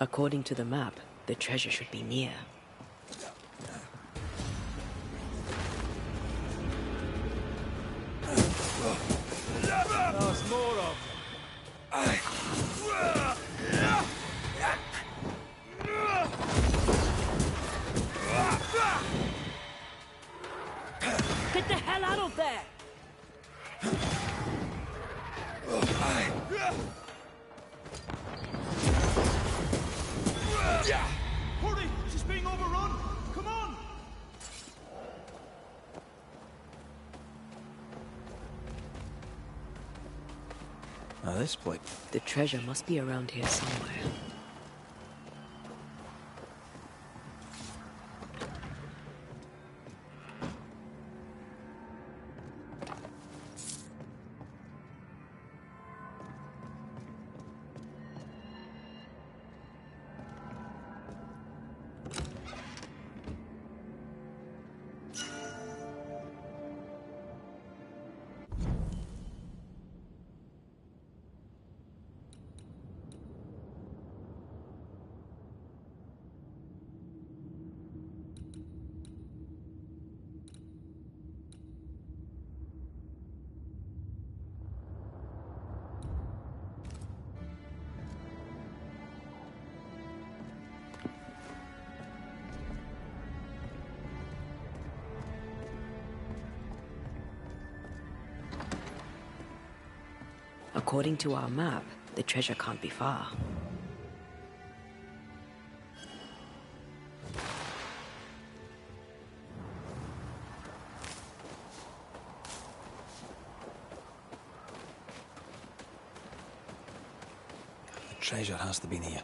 According to the map, the treasure should be near. There's more of them. Get the hell out of there! Hurry! She's being overrun! Come on! Now this place. The treasure must be around here somewhere. According to our map, the treasure can't be far. The treasure has to be near.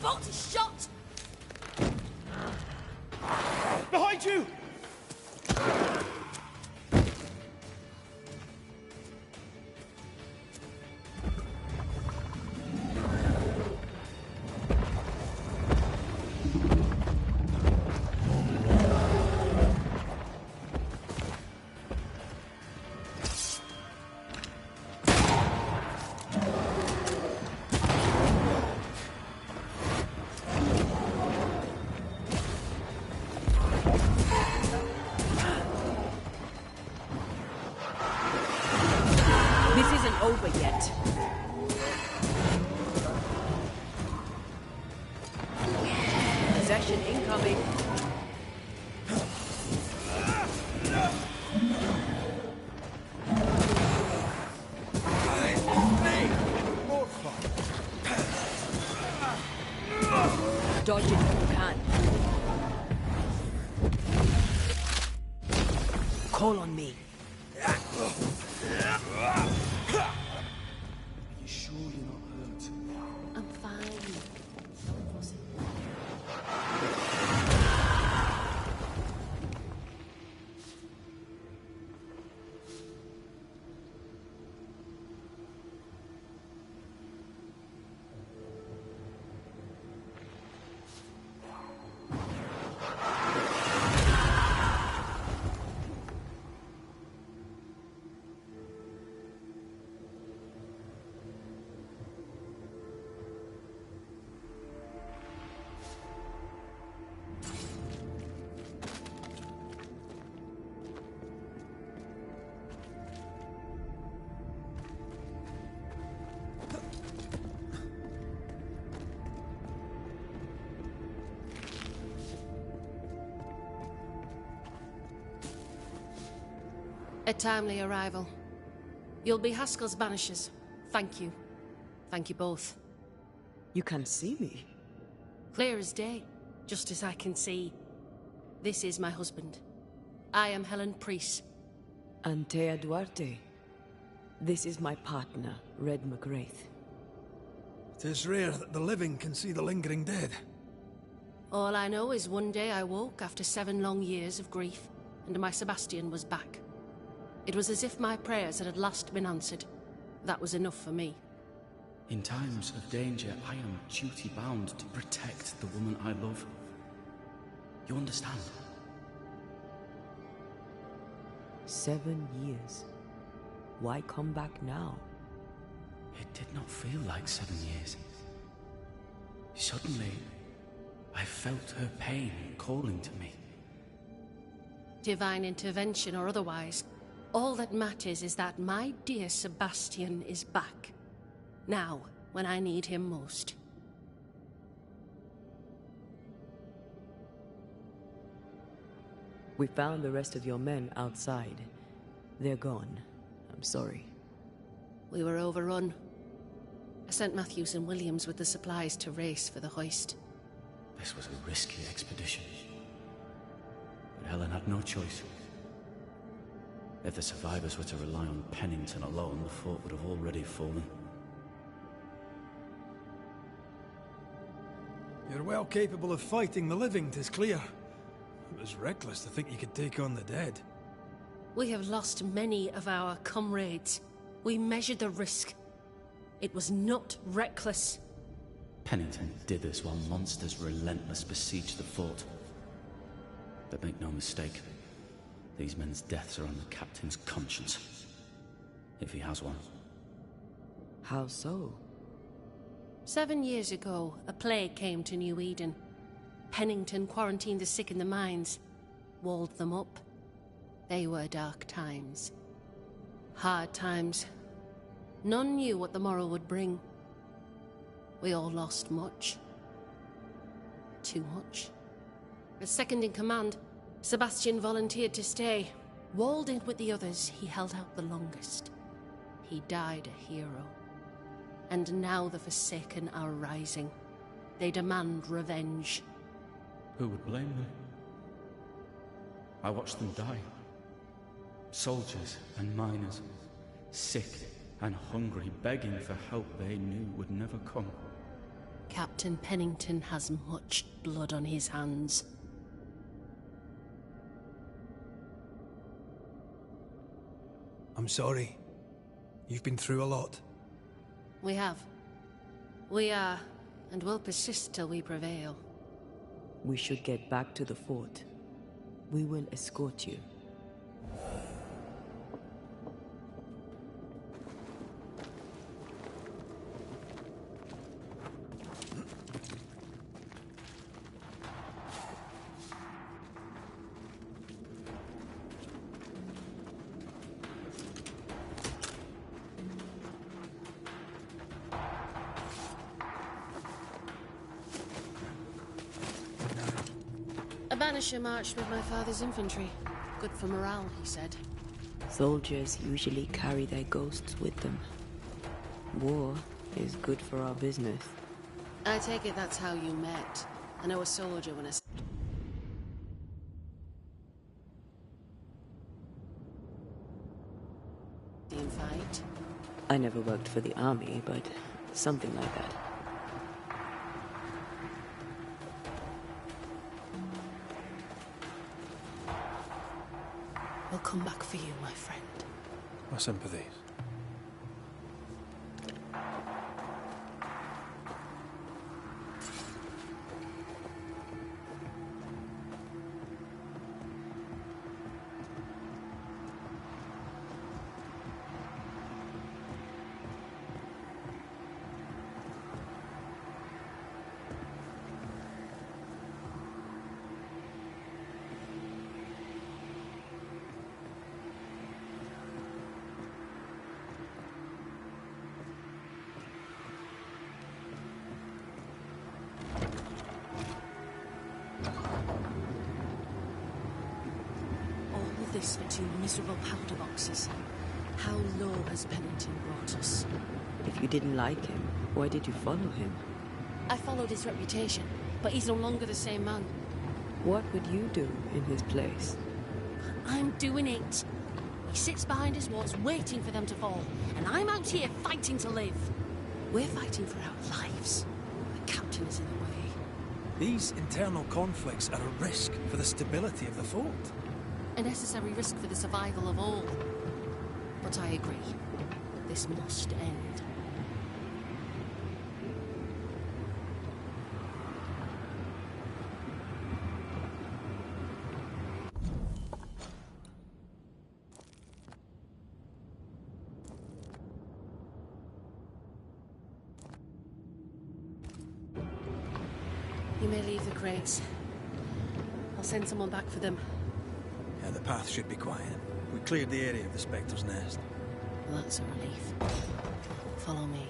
bolt is shot! Behind you! Over yet. Possession incoming. Dodge it if you can. Call on me. I'm fine. Don't fuss it. A timely arrival. You'll be Haskell's banishers. Thank you. Thank you both. You can see me. Clear as day, just as I can see. This is my husband. I am Helen Priest. Antea Duarte. This is my partner, Red McGrath. It is rare that the living can see the lingering dead. All I know is one day I woke after 7 long years of grief, and my Sebastian was back. It was as if my prayers had at last been answered. That was enough for me. In times of danger, I am duty-bound to protect the woman I love. You understand? 7 years. Why come back now? It did not feel like 7 years. Suddenly, I felt her pain calling to me. Divine intervention or otherwise, all that matters is that my dear Sebastian is back. Now, when I need him most. We found the rest of your men outside. They're gone. I'm sorry. We were overrun. I sent Matthews and Williams with the supplies to race for the hoist. This was a risky expedition. But Helen had no choice. If the survivors were to rely on Pennington alone, the fort would have already fallen. You're well capable of fighting the living, 'tis clear. It was reckless to think you could take on the dead. We have lost many of our comrades. We measured the risk. It was not reckless. Pennington did this while monsters relentless besieged the fort. But make no mistake, these men's deaths are on the captain's conscience. If he has one. How so? 7 years ago, a plague came to New Eden. Pennington quarantined the sick in the mines, walled them up. They were dark times. Hard times. None knew what the morrow would bring. We all lost much. Too much. As second in command, Sebastian volunteered to stay. Walled in with the others, he held out the longest. He died a hero. And now the Forsaken are rising. They demand revenge. Who would blame them? I watched them die. Soldiers and miners, sick and hungry, begging for help they knew would never come. Captain Pennington has much blood on his hands. I'm sorry. You've been through a lot. We have. We are, and will persist till we prevail. We should get back to the fort. We will escort you. A banisher marched with my father's infantry. Good for morale, he said. Soldiers usually carry their ghosts with them. War is good for our business. I take it that's how you met. I know a soldier when I... In fight? I never worked for the army, but something like that. We'll come back for you, my friend. My sympathies. This for 2 miserable powder boxes. How low has Pennington brought us? If you didn't like him, why did you follow him? I followed his reputation, but he's no longer the same man. What would you do in his place? I'm doing it. He sits behind his walls waiting for them to fall, and I'm out here fighting to live. We're fighting for our lives. The captain is in the way. These internal conflicts are a risk for the stability of the fort. A necessary risk for the survival of all. But I agree. This must end. You may leave the crates. I'll send someone back for them. Yeah, the path should be quiet. We cleared the area of the Spectre's nest. Well, that's a relief. Follow me.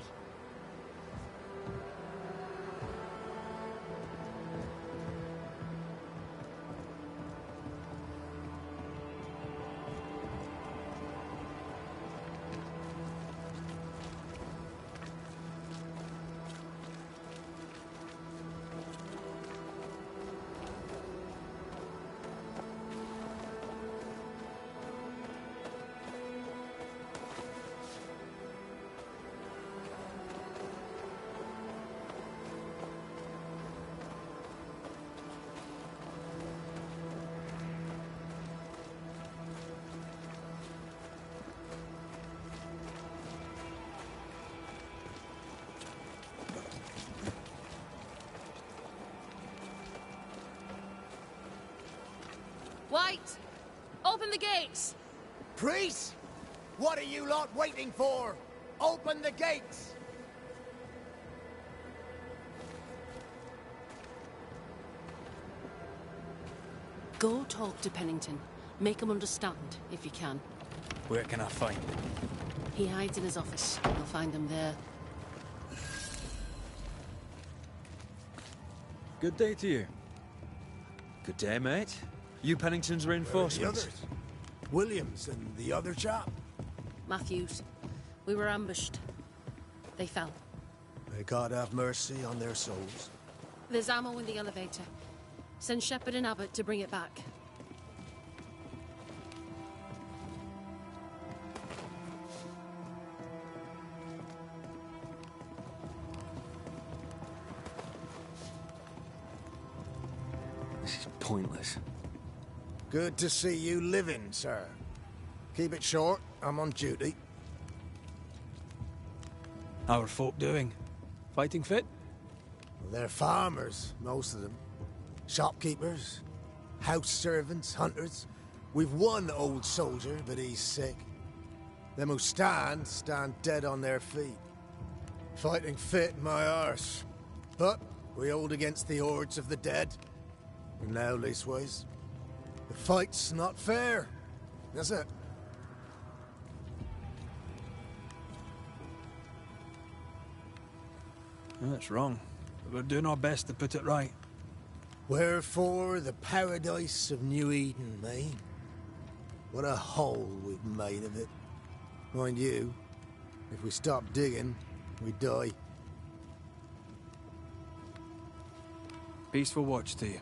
White! Open the gates! Priests? What are you lot waiting for? Open the gates! Go talk to Pennington. Make him understand, if you can. Where can I find him? He hides in his office. You'll find him there. Good day to you. Good day, mate. You Pennington's reinforcements? The others? Williams and the other chap? Matthews. We were ambushed. They fell. May God have mercy on their souls. There's ammo in the elevator. Send Shepard and Abbott to bring it back. pointless. Good to see you living, sir. Keep it short, I'm on duty. How are folk doing? Fighting fit? They're farmers, most of them. Shopkeepers, house servants, hunters. We've one old soldier, but he's sick. Them who stand dead on their feet. Fighting fit, my arse. But we hold against the hordes of the dead. For now, leastways. The fight's not fair. That's it. That's wrong. But we're doing our best to put it right. Wherefore the paradise of New Eden, eh? What a hole we've made of it. Mind you, if we stop digging, we die. Peaceful watch to you.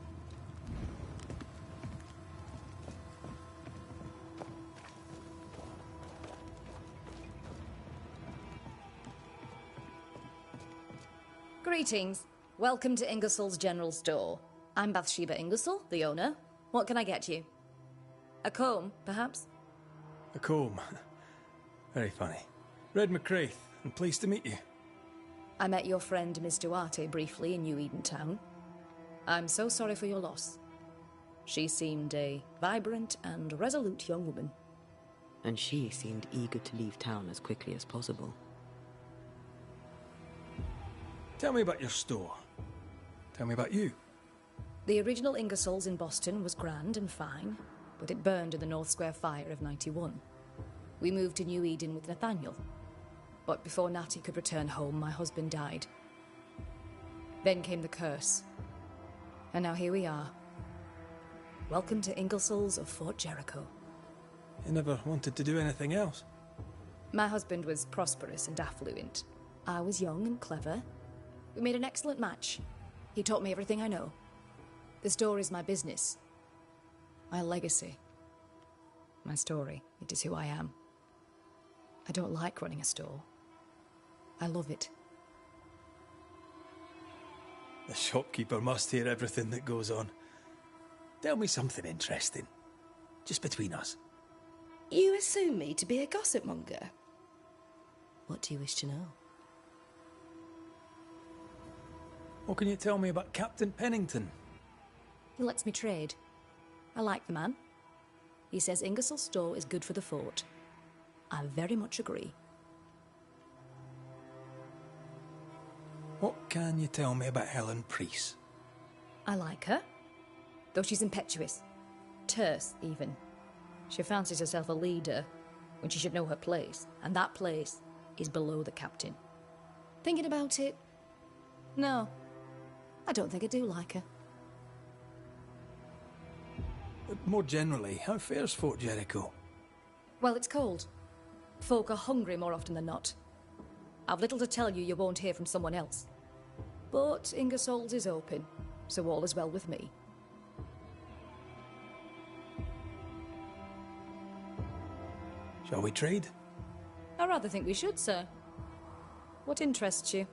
Greetings. Welcome to Ingersoll's General Store. I'm Bathsheba Ingersoll, the owner. What can I get you? A comb, perhaps? A comb. Very funny. Red McCraith, I'm pleased to meet you. I met your friend Miss Duarte briefly in New Eden Town. I'm so sorry for your loss. She seemed a vibrant and resolute young woman. And she seemed eager to leave town as quickly as possible. Tell me about your store. Tell me about you. The original Ingersoll's in Boston was grand and fine, but it burned in the North Square fire of '91. We moved to New Eden with Nathaniel. But before Natty could return home, my husband died. Then came the curse. And now here we are. Welcome to Ingersoll's of Fort Jericho. You never wanted to do anything else. My husband was prosperous and affluent. I was young and clever. We made an excellent match. He taught me everything I know. The store is my business. My legacy. My story. It is who I am. I don't like running a store. I love it. The shopkeeper must hear everything that goes on. Tell me something interesting. Just between us. You assume me to be a gossip monger? What do you wish to know? What can you tell me about Captain Pennington? He lets me trade. I like the man. He says Ingersoll's store is good for the fort. I very much agree. What can you tell me about Helen Priest? I like her. Though she's impetuous. Terse, even. She fancies herself a leader when she should know her place. And that place is below the captain. Thinking about it? No. I don't think I do like her. More generally, how fares Fort Jericho? Well, it's cold. Folk are hungry more often than not. I've little to tell you won't hear from someone else. But Ingersoll's is open, so all is well with me. Shall we trade? I rather think we should, sir. What interests you?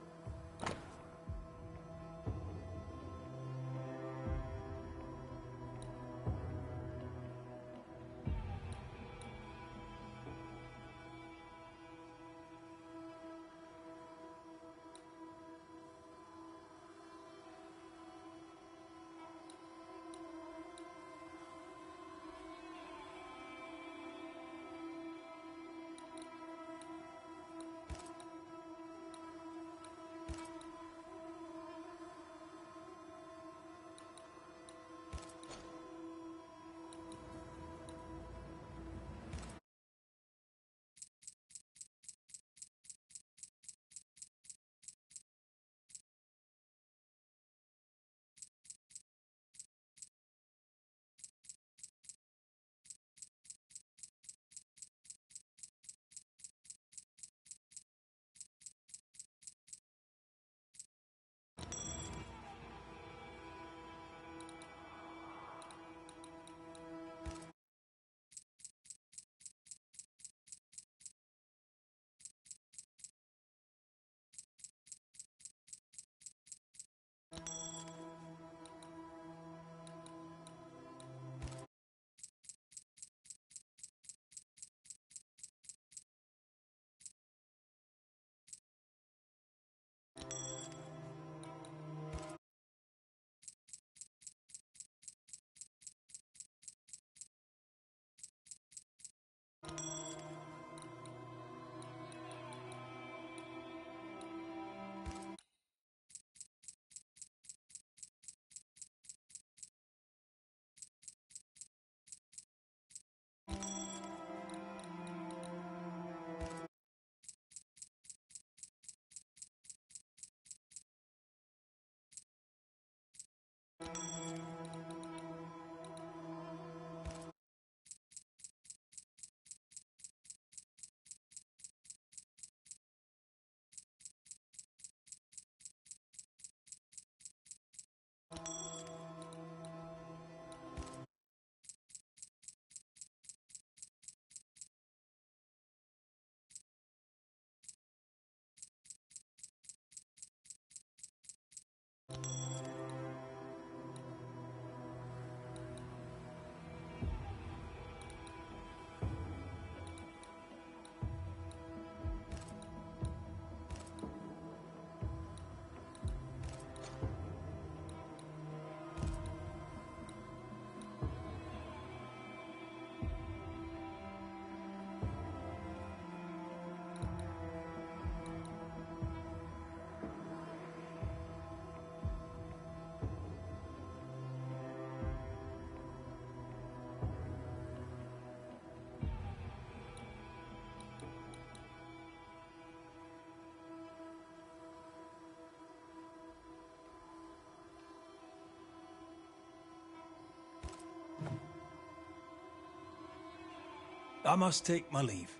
I must take my leave.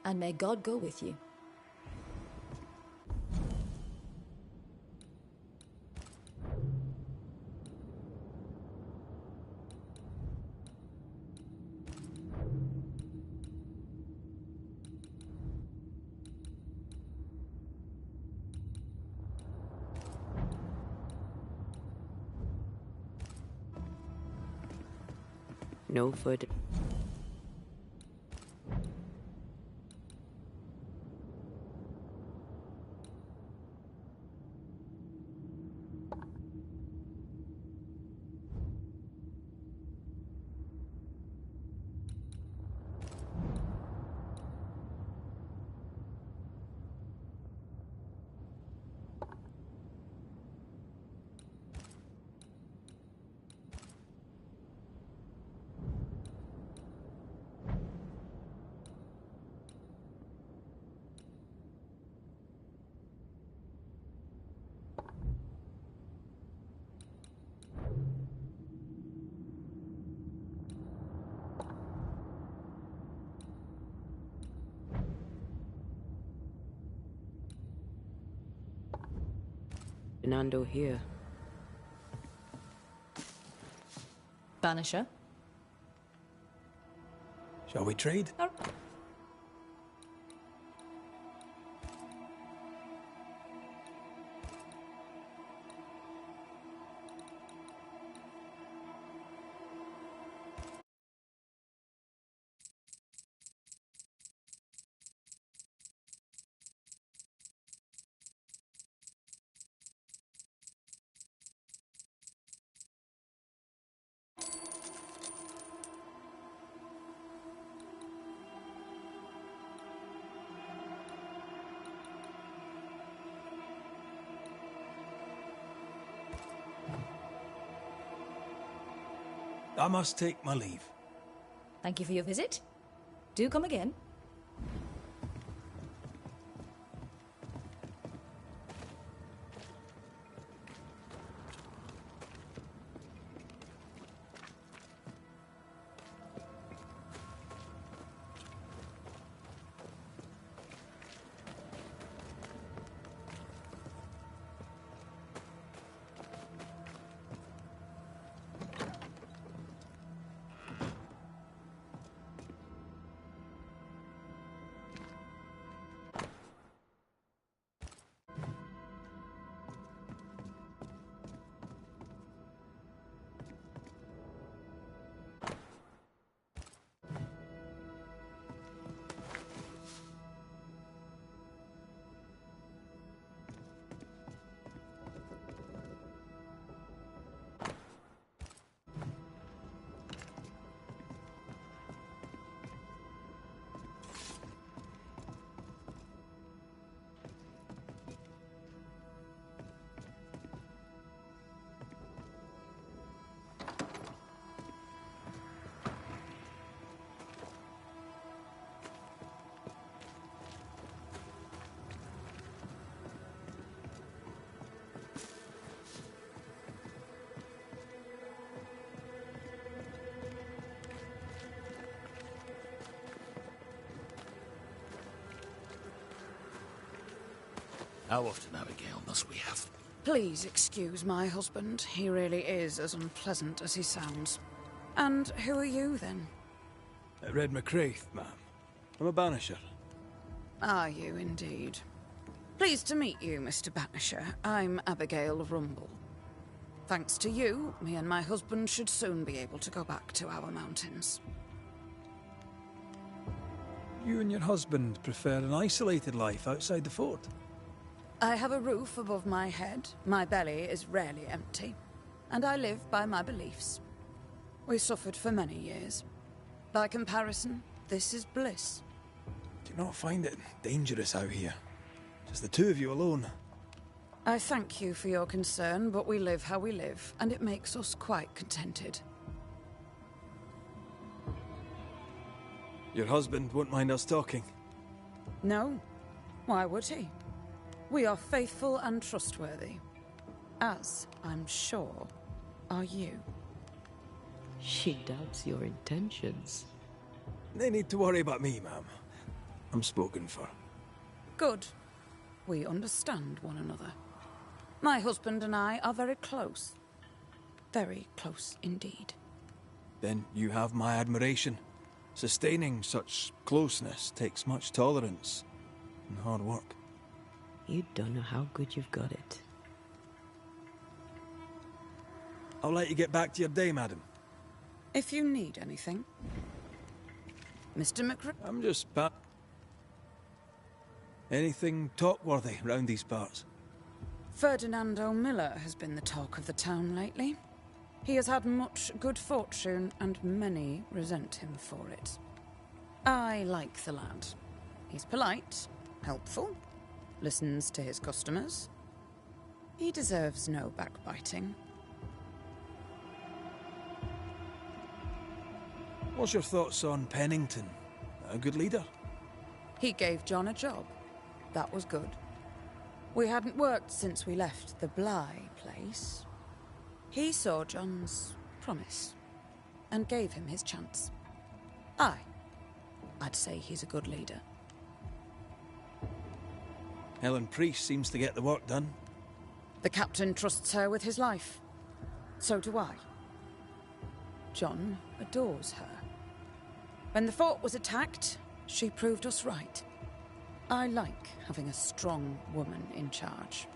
And may God go with you. No further. Fernando here. Banisher? Shall we trade? I must take my leave. Thank you for your visit. Do come again. How often, Abigail, must we have? Please excuse my husband. He really is as unpleasant as he sounds. And who are you, then? Red McCraith, ma'am. I'm a banisher. Are you, indeed? Pleased to meet you, Mr. Banisher. I'm Abigail Rumble. Thanks to you, me and my husband should soon be able to go back to our mountains. You and your husband prefer an isolated life outside the fort? I have a roof above my head, my belly is rarely empty, and I live by my beliefs. We suffered for many years. By comparison, this is bliss. Do you not find it dangerous out here? Just the two of you alone? I thank you for your concern, but we live how we live, and it makes us quite contented. Your husband won't mind us talking? No. Why would he? We are faithful and trustworthy. As, I'm sure, are you. She doubts your intentions. No need to worry about me, ma'am. I'm spoken for. Good. We understand one another. My husband and I are very close. Very close indeed. Then you have my admiration. Sustaining such closeness takes much tolerance and hard work. You don't know how good you've got it. I'll let you get back to your day, madam. If you need anything. Mr. McRae... I'm just anything talk-worthy round these parts? Ferdinando Miller has been the talk of the town lately. He has had much good fortune, and many resent him for it. I like the lad. He's polite, helpful, listens to his customers. He deserves no backbiting. What's your thoughts on Pennington? A good leader? He gave John a job. That was good. We hadn't worked since we left the Bly place. He saw John's promise and gave him his chance. I'd say he's a good leader. Helen Priest seems to get the work done. The captain trusts her with his life. So do I. John adores her. When the fort was attacked, she proved us right. I like having a strong woman in charge.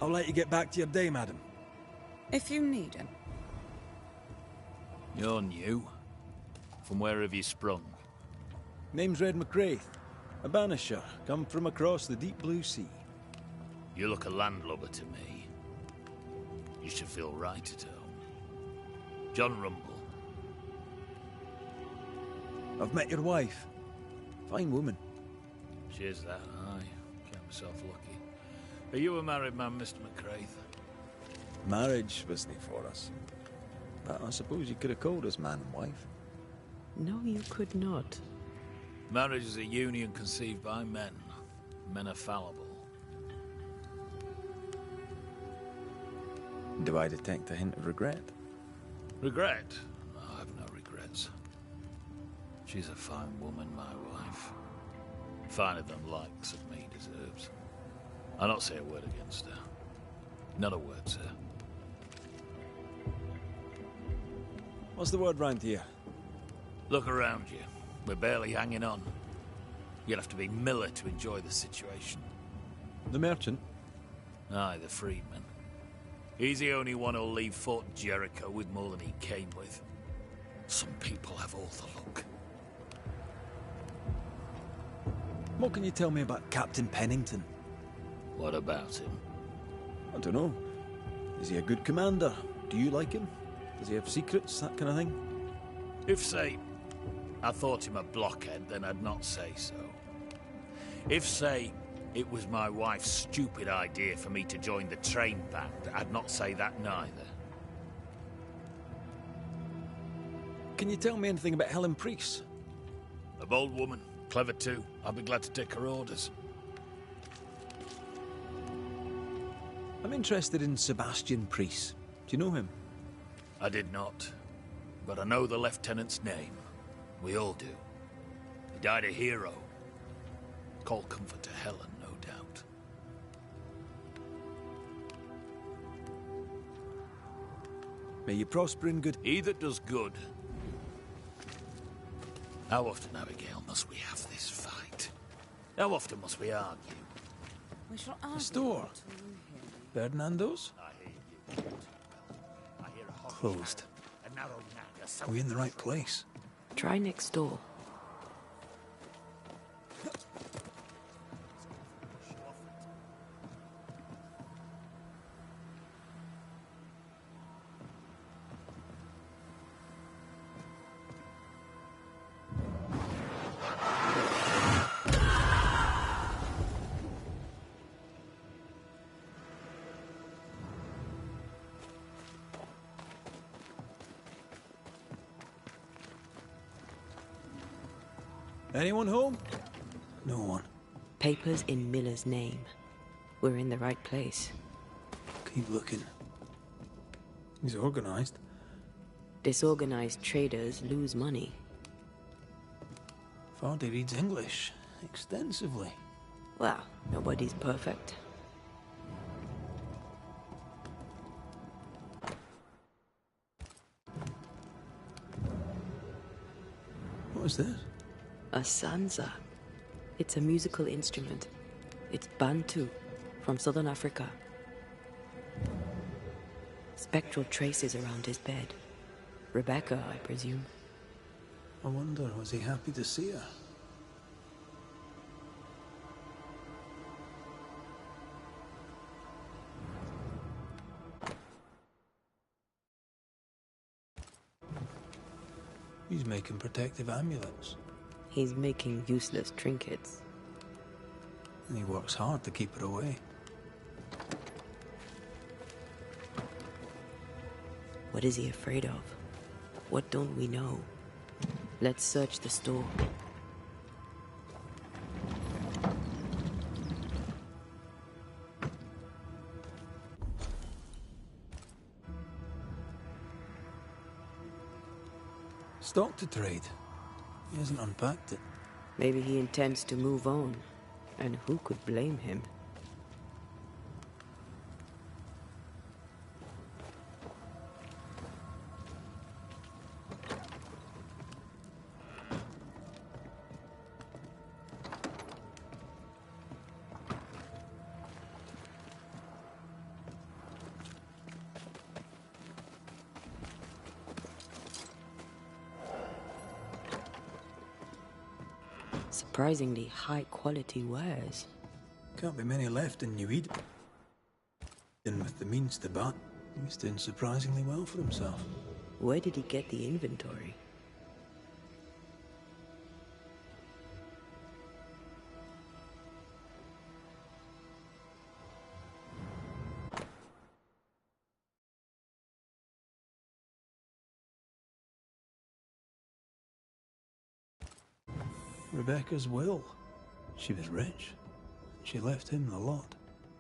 I'll let you get back to your day, madam. If you need him. You're new. From where have you sprung? Name's Red McCraith, a banisher, come from across the deep blue sea. You look a landlubber to me. You should feel right at home. John Rumble. I've met your wife. Fine woman. She is that, aye. Count myself lucky. Are you a married man, Mr. McCraith? Marriage wasn't for us. But I suppose you could have called us man and wife. No, you could not. Marriage is a union conceived by men. Men are fallible. Do I detect a hint of regret? Regret? I have no regrets. She's a fine woman, my wife. Finer than likes of me deserves. I'll not say a word against her. Not a word, sir. What's the word round here? Look around you. We're barely hanging on. You'll have to be Miller to enjoy the situation. The merchant? Aye, the freedman. He's the only one who'll leave Fort Jericho with more than he came with. Some people have all the luck. What can you tell me about Captain Pennington? What about him? I don't know. Is he a good commander? Do you like him? Does he have secrets, that kind of thing? If, say, I thought him a blockhead, then I'd not say so. If, say, it was my wife's stupid idea for me to join the train band, I'd not say that neither. Can you tell me anything about Helen Priest? A bold woman, clever too. I'll be glad to take her orders. I'm interested in Sebastian Priest. Do you know him? I did not, but I know the lieutenant's name. We all do. He died a hero. Call comfort to Helen, no doubt. May you prosper in good... He that does good. How often, Abigail, must we have this fight? How often must we argue? We shall The argue store. until you hear me. Ferdinando's? I hear you. I hear a hot Closed. a narrow neck, a Are we in the right place? Try next door. Anyone home? No one. Papers in Miller's name. We're in the right place. Keep looking. He's organized. Disorganized traders lose money. Vardy reads English extensively. Well, nobody's perfect. What is this? A sansa. It's a musical instrument. It's Bantu, from southern Africa. Spectral traces around his bed. Rebecca, I presume. I wonder, was he happy to see her? He's making protective amulets. He's making useless trinkets. And he works hard to keep her away. What is he afraid of? What don't we know? Let's search the store. Stock to trade. He hasn't unpacked it. Maybe he intends to move on. And who could blame him? Surprisingly high-quality wares. Can't be many left in New Eden. And with the means to buy, he's doing surprisingly well for himself. Where did he get the inventory? Rebecca's will. She was rich. She left him the lot.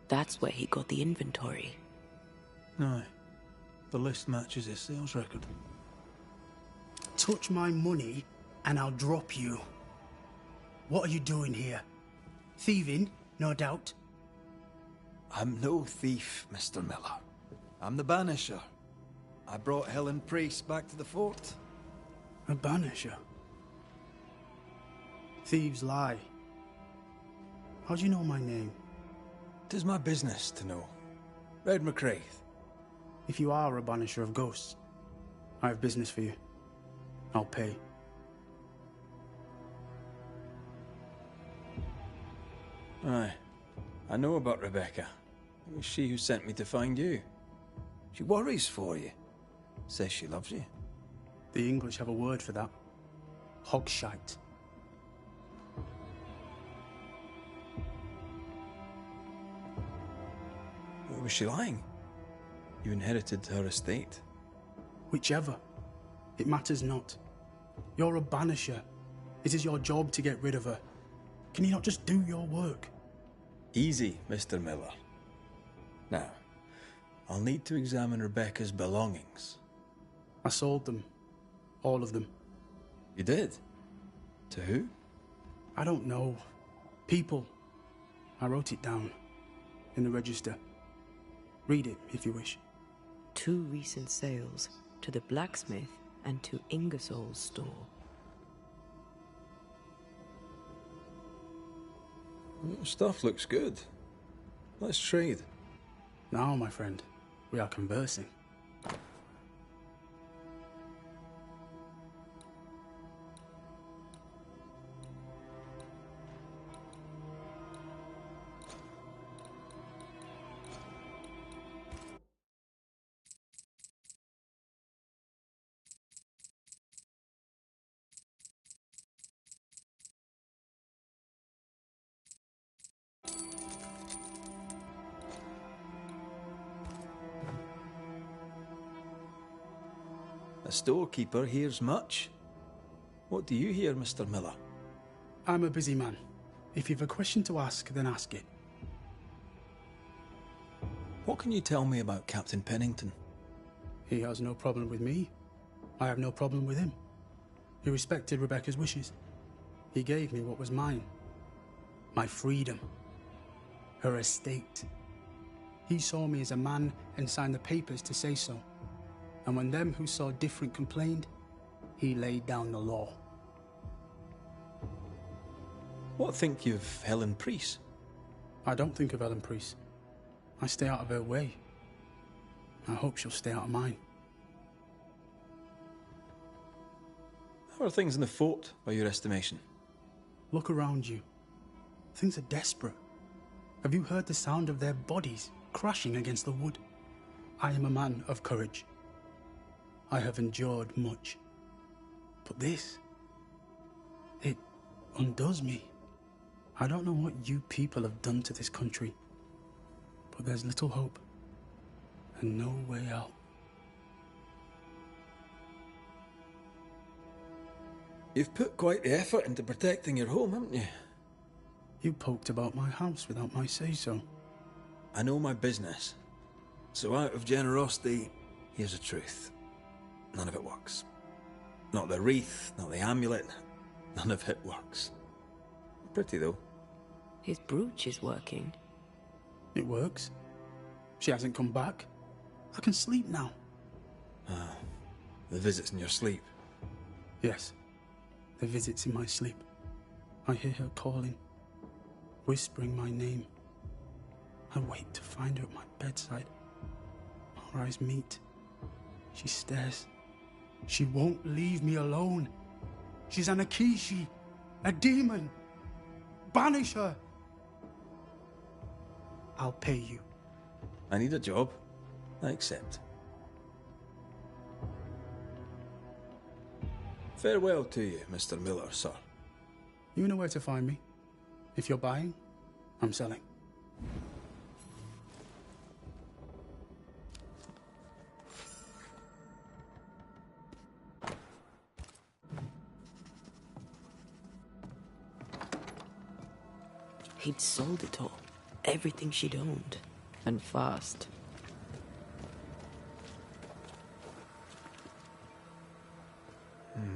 That's where he got the inventory. Aye. The list matches his sales record. Touch my money and I'll drop you. What are you doing here? Thieving, no doubt. I'm no thief, Mr. Miller. I'm the Banisher. I brought Helen Priest back to the fort. A banisher? Thieves lie. How do you know my name? 'Tis my business to know. Red McCraith. If you are a banisher of ghosts, I have business for you. I'll pay. Aye. I know about Rebecca. It was she who sent me to find you. She worries for you. Says she loves you. The English have a word for that. Hogshite. Where was she lying? You inherited her estate. Whichever. It matters not. You're a banisher. It is your job to get rid of her. Can you not just do your work? Easy, Mr. Miller. Now, I'll need to examine Rebecca's belongings. I sold them. All of them. You did? To who? I don't know. People. I wrote it down. In the register. Read it, if you wish. 2 recent sales. To the blacksmith and to Ingersoll's store. Stuff looks good. Let's trade. Now, my friend, we are conversing. A storekeeper hears much. What do you hear, Mr. Miller? I'm a busy man. If you've a question to ask, then ask it. What can you tell me about Captain Pennington? He has no problem with me. I have no problem with him. He respected Rebecca's wishes. He gave me what was mine. My freedom. Her estate. He saw me as a man and signed the papers to say so. And when them who saw different complained, he laid down the law. What think you of Helen Priest? I don't think of Helen Priest. I stay out of her way. I hope she'll stay out of mine. How are things in the fort, by your estimation? Look around you. Things are desperate. Have you heard the sound of their bodies crashing against the wood? I am a man of courage. I have endured much. But this, it undoes me. I don't know what you people have done to this country, but there's little hope and no way out. You've put quite the effort into protecting your home, haven't you? You poked about my house without my say-so. I know my business. So out of generosity, here's the truth. None of it works. Not the wreath, not the amulet. None of it works. Pretty, though. His brooch is working. It works. She hasn't come back. I can sleep now. Ah, the visits in your sleep. Yes, the visits in my sleep. I hear her calling, whispering my name. I wait to find her at my bedside. Our eyes meet. She stares. She won't leave me alone. She's an Akishi, a demon. Banish her. I'll pay you. I need a job. I accept. Farewell to you, Mr. Miller, sir. You know where to find me. If you're buying, I'm selling. He'd sold it all. Everything she'd owned. And fast.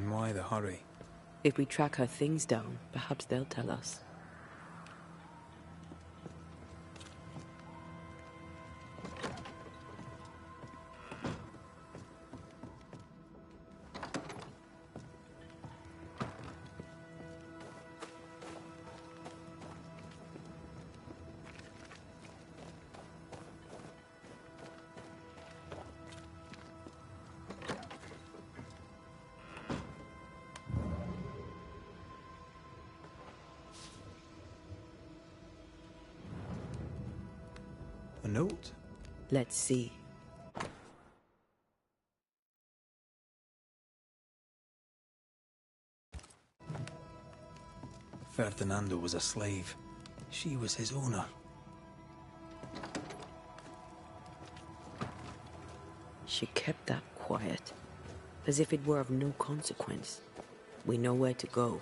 Why the hurry? If we track her things down, perhaps they'll tell us. A note? Let's see. Ferdinando was a slave. She was his owner. She kept that quiet, as if it were of no consequence. We know where to go.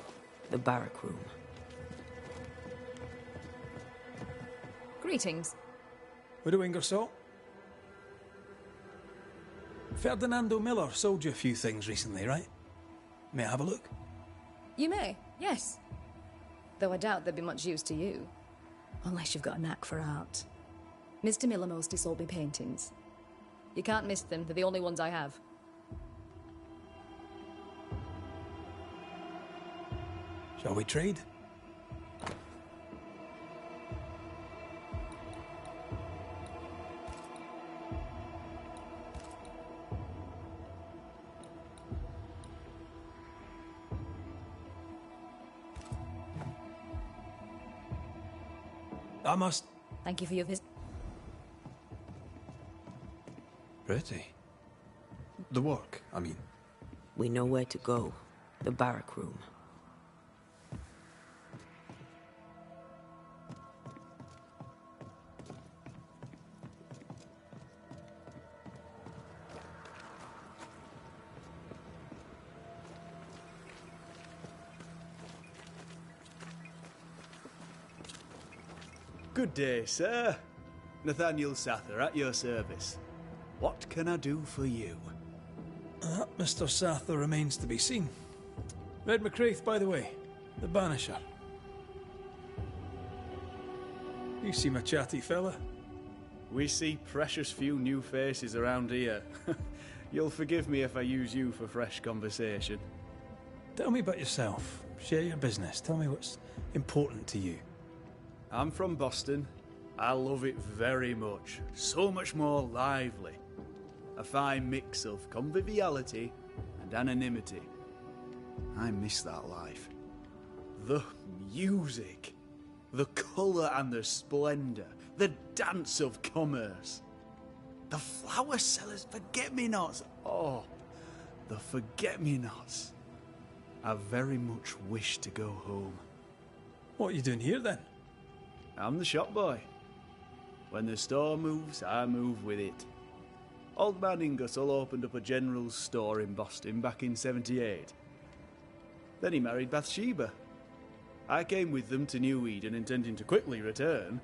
The barrack room. Greetings. Widow Ingersoll? Ferdinando Miller sold you a few things recently, right? May I have a look? You may, yes. Though I doubt they'd be much use to you. Unless you've got a knack for art. Mr. Miller mostly sold me paintings. You can't miss them, they're the only ones I have. Shall we trade? I must... Thank you for your visit. Pretty. The work, I mean. We know where to go. The barrack room. Good day, sir. Nathaniel Sather at your service. What can I do for you? That Mr. Sather remains to be seen. Red McCraith, by the way. The Banisher. You seem a chatty fella. We see precious few new faces around here. You'll forgive me if I use you for fresh conversation. Tell me about yourself. Share your business. Tell me what's important to you. I'm from Boston. I love it very much. So much more lively. A fine mix of conviviality and anonymity. I miss that life. The music, the colour and the splendour, the dance of commerce. The flower sellers' forget-me-nots. Oh, the forget-me-nots. I very much wish to go home. What are you doing here then? I'm the shop boy. When the store moves, I move with it. Old man Ingersoll opened up a general store in Boston back in '78. Then he married Bathsheba. I came with them to New Eden intending to quickly return,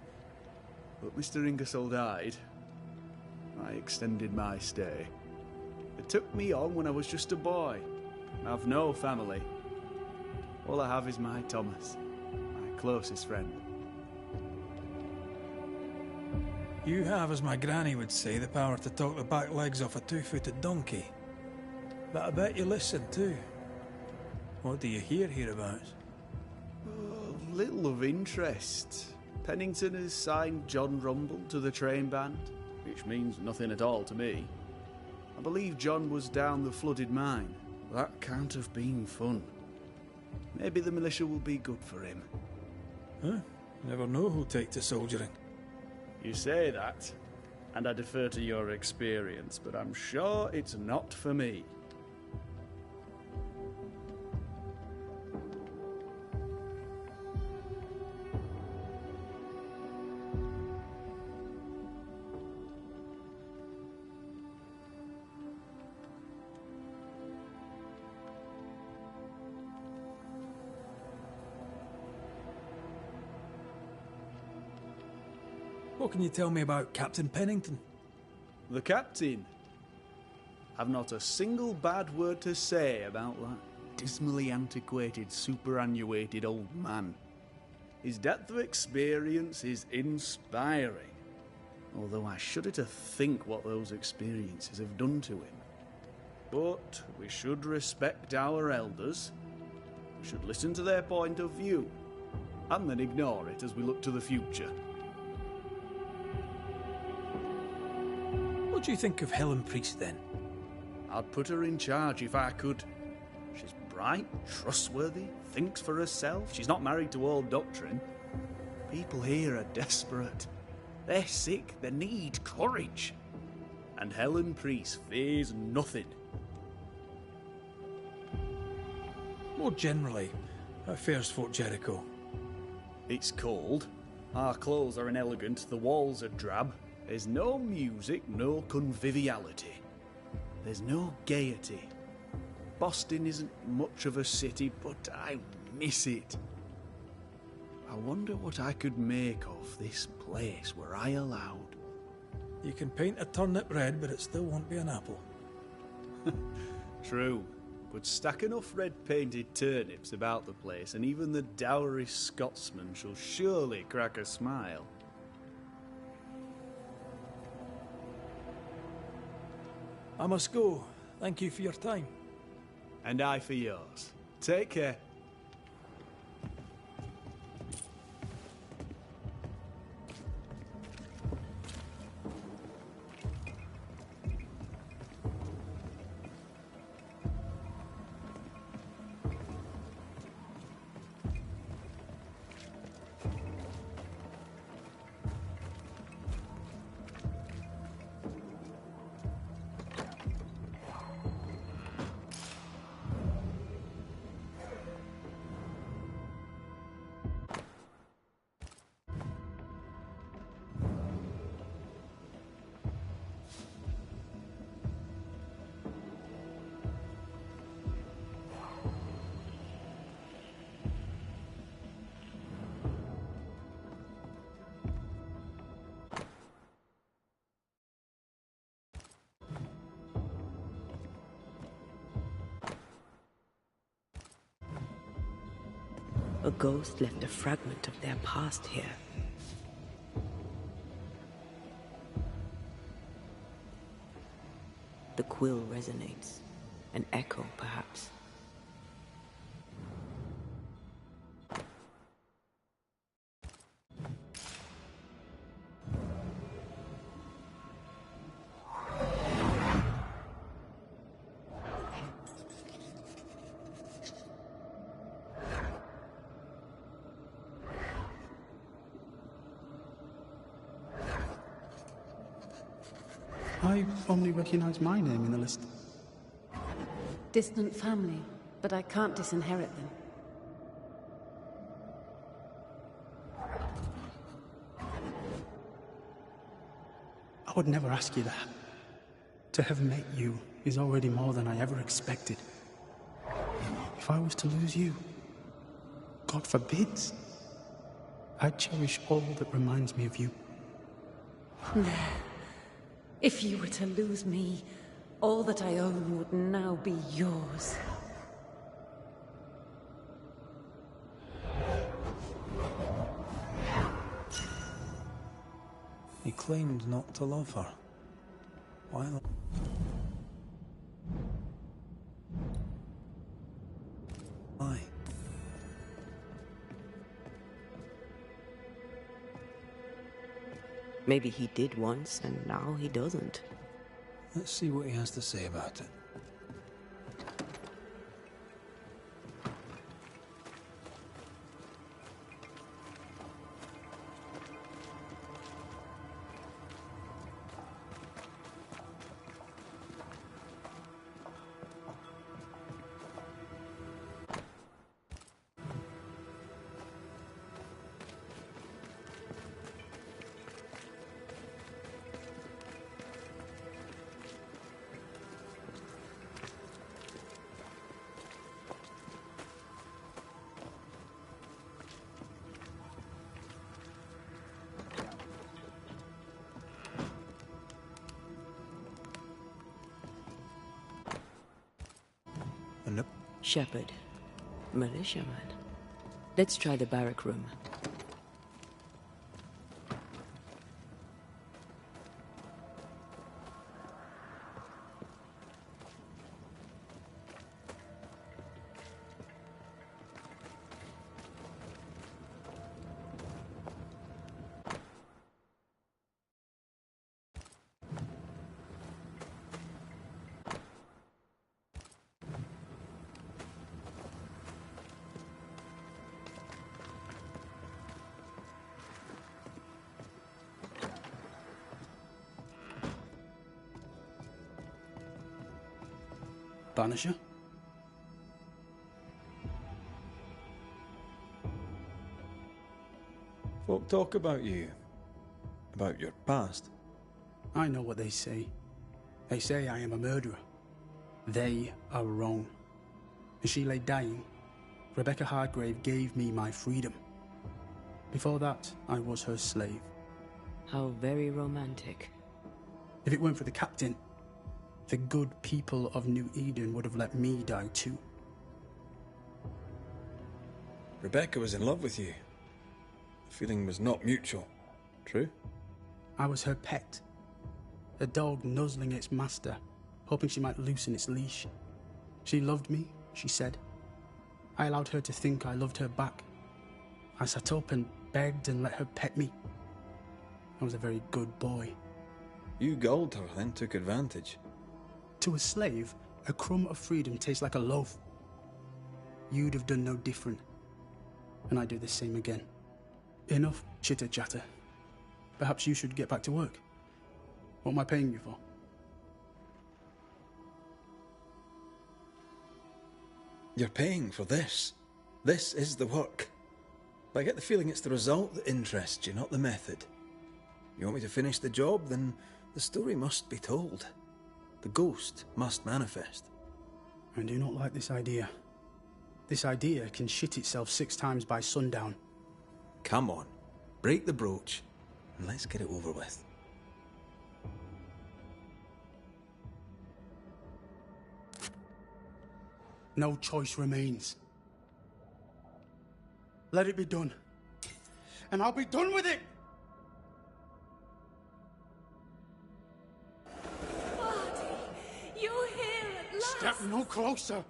but Mr. Ingersoll died. I extended my stay. They took me on when I was just a boy. I've no family. All I have is my Thomas, my closest friend. You have, as my granny would say, the power to talk the back legs off a two-footed donkey. But I bet you listen too. What do you hear hereabouts? Oh, little of interest. Pennington has signed John Rumble to the train band, which means nothing at all to me. I believe John was down the flooded mine. That can't have been fun. Maybe the militia will be good for him. Huh? You never know who'll take to soldiering. You say that, and I defer to your experience, but I'm sure it's not for me. What can you tell me about Captain Pennington? The captain? I've not a single bad word to say about that dismally antiquated, superannuated old man. His depth of experience is inspiring, although I shudder to think what those experiences have done to him. But we should respect our elders. We should listen to their point of view, and then ignore it as we look to the future. What do you think of Helen Priest, then? I'd put her in charge if I could. She's bright, trustworthy, thinks for herself. She's not married to old doctrine. People here are desperate. They're sick, they need courage. And Helen Priest fears nothing. More generally, how fares Fort Jericho? It's cold. Our clothes are inelegant, the walls are drab. There's no music, no conviviality. There's no gaiety. Boston isn't much of a city, but I miss it. I wonder what I could make of this place were I allowed. You can paint a turnip red, but it still won't be an apple. True, but stack enough red-painted turnips about the place, and even the dourest Scotsman shall surely crack a smile. I must go. Thank you for your time. And I for yours. Take care. A ghost left a fragment of their past here. The quill resonates. An echo, perhaps. I only recognize my name in the list. Distant family, but I can't disinherit them. I would never ask you that. To have met you is already more than I ever expected. If I was to lose you, God forbids, I'd cherish all that reminds me of you. If you were to lose me, all that I own would now be yours. He claimed not to love her. Why? Why? Maybe he did once, and now he doesn't. Let's see what he has to say about it. Nope. Shepherd. Militiaman. Let's try the barrack room. Banisher? Folk talk about you. About your past. I know what they say. They say I am a murderer. They are wrong. As she lay dying, Rebecca Hardgrave gave me my freedom. Before that, I was her slave. How very romantic. If it weren't for the captain, the good people of New Eden would have let me die too. Rebecca was in love with you. The feeling was not mutual. True? I was her pet. A dog nuzzling its master, hoping she might loosen its leash. She loved me, she said. I allowed her to think I loved her back. I sat up and begged and let her pet me. I was a very good boy. You gulled her, then took advantage. To a slave, a crumb of freedom tastes like a loaf. You'd have done no different, and I'd do the same again. Enough chitter-chatter. Perhaps you should get back to work. What am I paying you for? You're paying for this. This is the work. But I get the feeling it's the result that interests you, not the method. You want me to finish the job, then the story must be told. The ghost must manifest. I do not like this idea. This idea can shit itself 6 times by sundown. Come on, break the brooch, and let's get it over with. No choice remains. Let it be done. And I'll be done with it! You're here at last! Step no closer!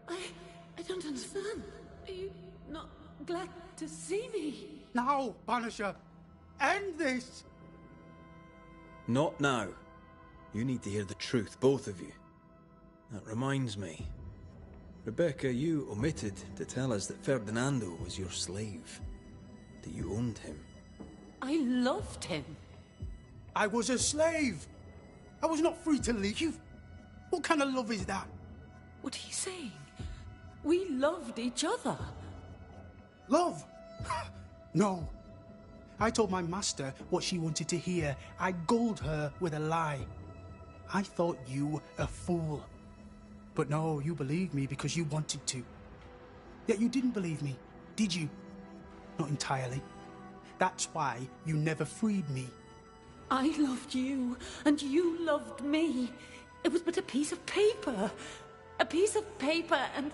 I don't understand. Are you not glad to see me? Now, Banisher! End this! Not now. You need to hear the truth, both of you. That reminds me. Rebecca, you omitted to tell us that Ferdinando was your slave. That you owned him. I loved him. I was a slave! I was not free to leave. What kind of love is that? What are you saying? We loved each other. Love? No. I told my master what she wanted to hear. I gulled her with a lie. I thought you a fool. But no, you believed me because you wanted to. Yet you didn't believe me, did you? Not entirely. That's why you never freed me. I loved you, and you loved me. It was but a piece of paper. A piece of paper and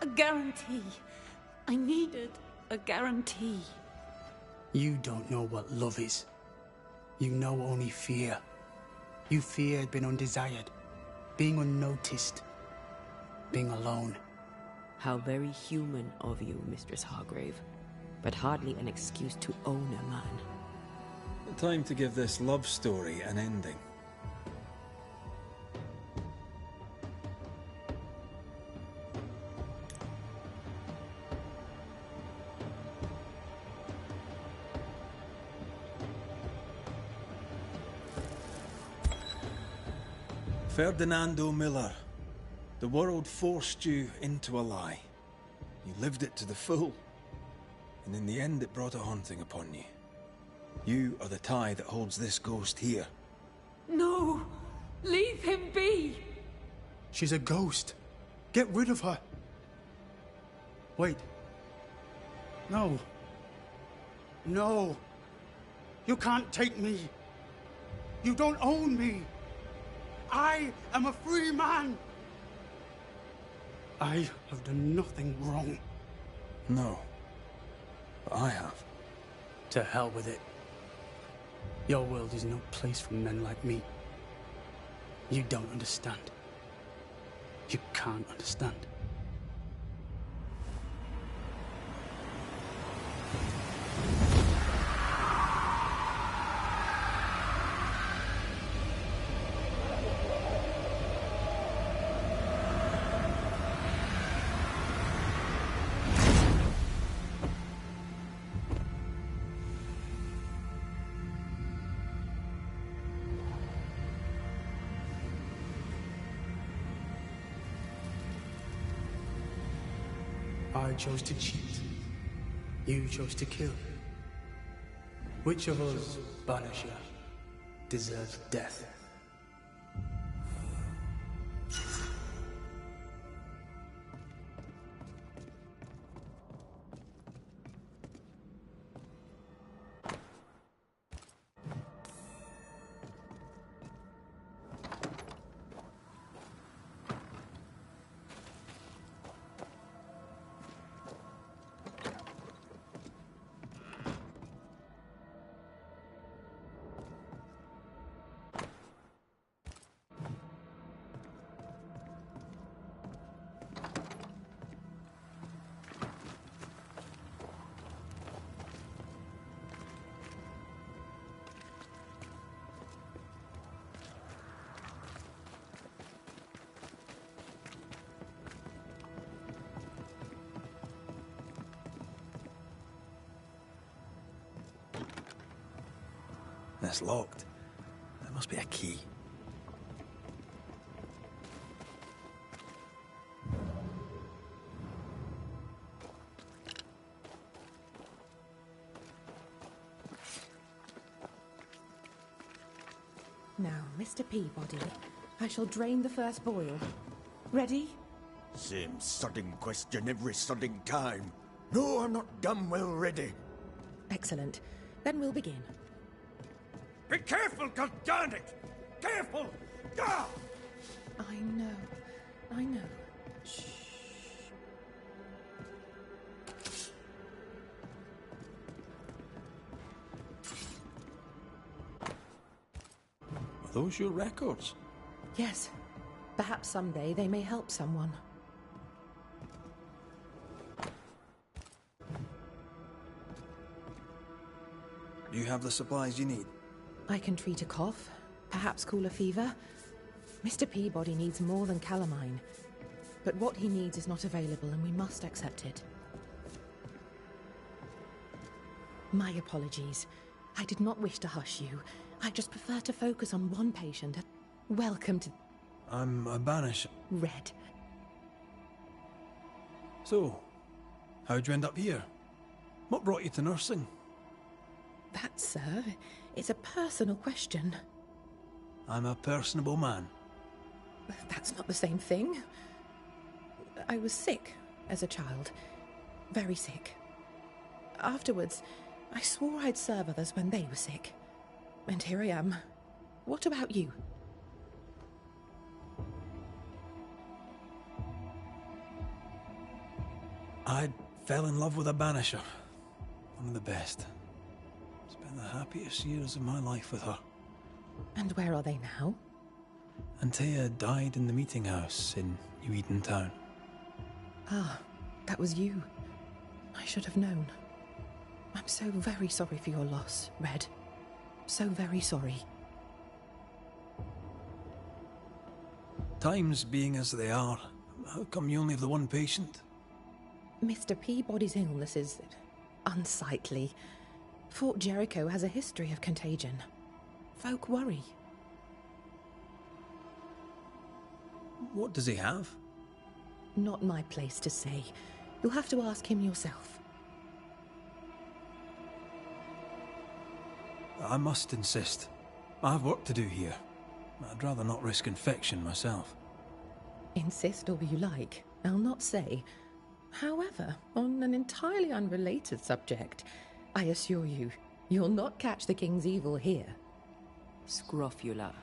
a guarantee. I needed a guarantee. You don't know what love is. You know only fear. You feared being undesired, being unnoticed, being alone. How very human of you, Mistress Hargrave. But hardly an excuse to own a man. Time to give this love story an ending. Ferdinando Miller, the world forced you into a lie. You lived it to the full, and in the end it brought a haunting upon you. You are the tie that holds this ghost here. No! Leave him be! She's a ghost. Get rid of her. Wait. No. No. You can't take me. You don't own me. I am a free man. I have done nothing wrong. No. But I have. To hell with it. Your world is no place for men like me. You don't understand. You can't understand. I chose to cheat. You chose to kill. Which of us, Banisher, deserves death? It's locked. There must be a key. Now, Mr. Peabody, I shall drain the first boil. Ready? Same sodding question every sodding time. No, I'm not damn well ready. Excellent. Then we'll begin. Be careful, goddarn it! Careful! Ah! I know. Shh. those your records? Yes. Perhaps someday they may help someone. Do you have the supplies you need? I can treat a cough, perhaps cool a fever. Mr. Peabody needs more than calamine. But what he needs is not available, and we must accept it. My apologies. I did not wish to hush you. I just prefer to focus on one patient. Welcome to... I'm a banisher. Red. So, how'd you end up here? What brought you to nursing? That, sir, is a personal question. I'm a personable man. That's not the same thing. I was sick as a child. Very sick. Afterwards, I swore I'd serve others when they were sick. And here I am. What about you? I fell in love with a banisher. One of the best. Spent the happiest years of my life with her. And where are they now? Antea died in the meeting house in New Eden Town. Ah, that was you. I should have known. I'm so very sorry for your loss, Red. So very sorry. Times being as they are, how come you only have the one patient? Mr. Peabody's illness is unsightly. Fort Jericho has a history of contagion. Folk worry. What does he have? Not my place to say. You'll have to ask him yourself. I must insist. I have work to do here. I'd rather not risk infection myself. Insist all you like. I'll not say. However, on an entirely unrelated subject, I assure you, you'll not catch the king's evil here. Scrofula.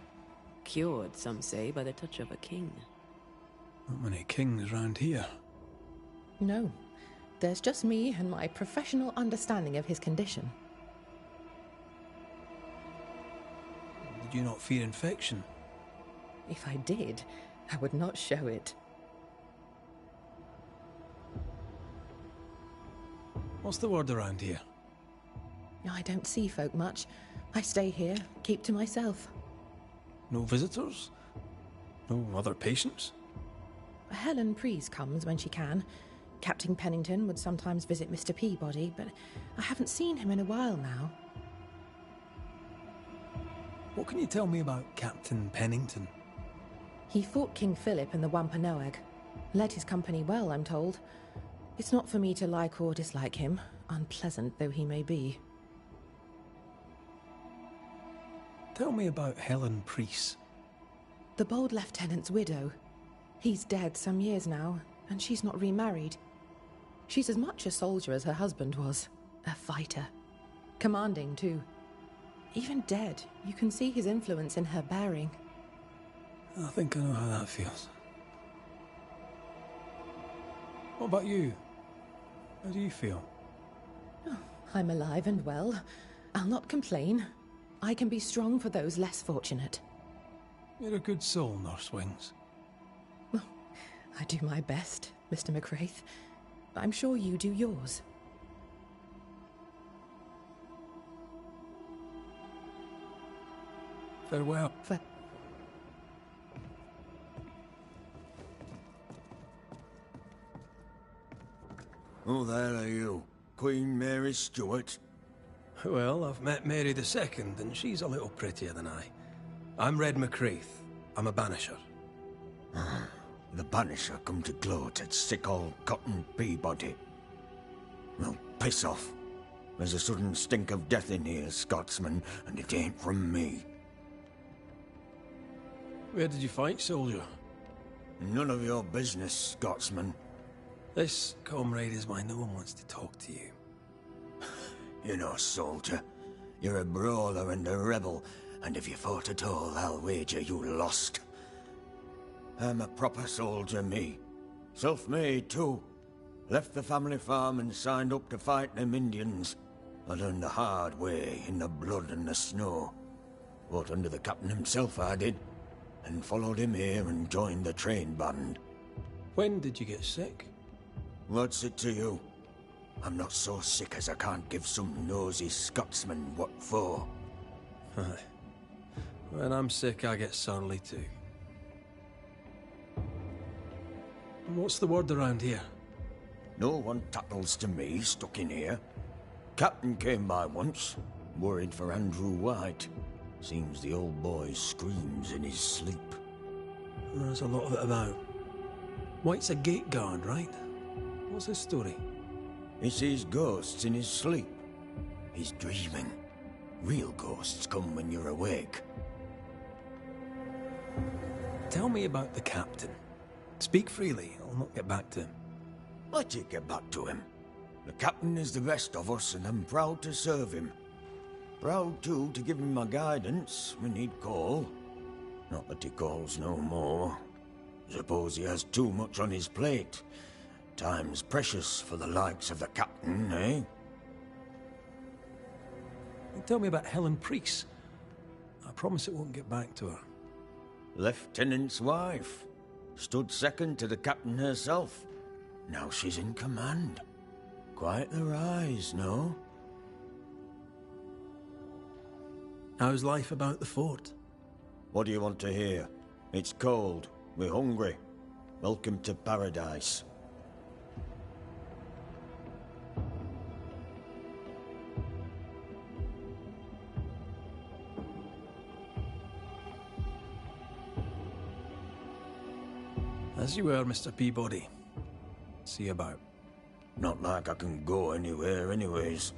Cured, some say, by the touch of a king. Not many kings round here. No. There's just me and my professional understanding of his condition. Did you not fear infection? If I did, I would not show it. What's the word around here? I don't see folk much. I stay here, keep to myself. No visitors? No other patients? Helen Preece comes when she can. Captain Pennington would sometimes visit Mr. Peabody, but I haven't seen him in a while now. What can you tell me about Captain Pennington? He fought King Philip in the Wampanoag. Led his company well, I'm told. It's not for me to like or dislike him, unpleasant though he may be. Tell me about Helen Preece. The bold lieutenant's widow. He's dead some years now, and she's not remarried. She's as much a soldier as her husband was. A fighter. Commanding, too. Even dead, you can see his influence in her bearing. I think I know how that feels. What about you? How do you feel? Oh, I'm alive and well. I'll not complain. I can be strong for those less fortunate. You're a good soul, Nurse Wings. Well, I do my best, Mr. McCraith. I'm sure you do yours. Farewell. Oh, there are you. Queen Mary Stuart. Well, I've met Mary II, and she's a little prettier than I. I'm Red McCraith. I'm a banisher. The banisher come to gloat at sick old Cotton Peabody. Well, piss off. There's a sudden stink of death in here, Scotsman, and it ain't from me. Where did you fight, soldier? None of your business, Scotsman. This, comrade, is why no one wants to talk to you. You know, soldier, you're a brawler and a rebel, and if you fought at all, I'll wager you lost. I'm a proper soldier, me. Self-made, too. Left the family farm and signed up to fight them Indians. I learned the hard way, in the blood and the snow. Fought under the captain himself, I did. And followed him here and joined the train band. When did you get sick? What's it to you? I'm not so sick as I can't give some nosy Scotsman what for. Aye. When I'm sick, I get surly too. What's the word around here? No one tattles to me stuck in here. Captain came by once, worried for Andrew White. Seems the old boy screams in his sleep. There's a lot of it about. White's a gate guard, right? What's his story? He sees ghosts in his sleep. He's dreaming. Real ghosts come when you're awake. Tell me about the captain. Speak freely, I'll not get back to him. Let you get back to him. The captain is the best of us, and I'm proud to serve him. Proud, too, to give him my guidance when he'd call. Not that he calls no more. Suppose he has too much on his plate. Time's precious for the likes of the captain, eh? Tell me about Helen Priest. I promise it won't get back to her. Lieutenant's wife. Stood second to the captain herself. Now she's in command. Quite the rise, no? How's life about the fort? What do you want to hear? It's cold. We're hungry. Welcome to paradise. As you were, Mr. Peabody. See you about. Not like I can go anywhere anyways.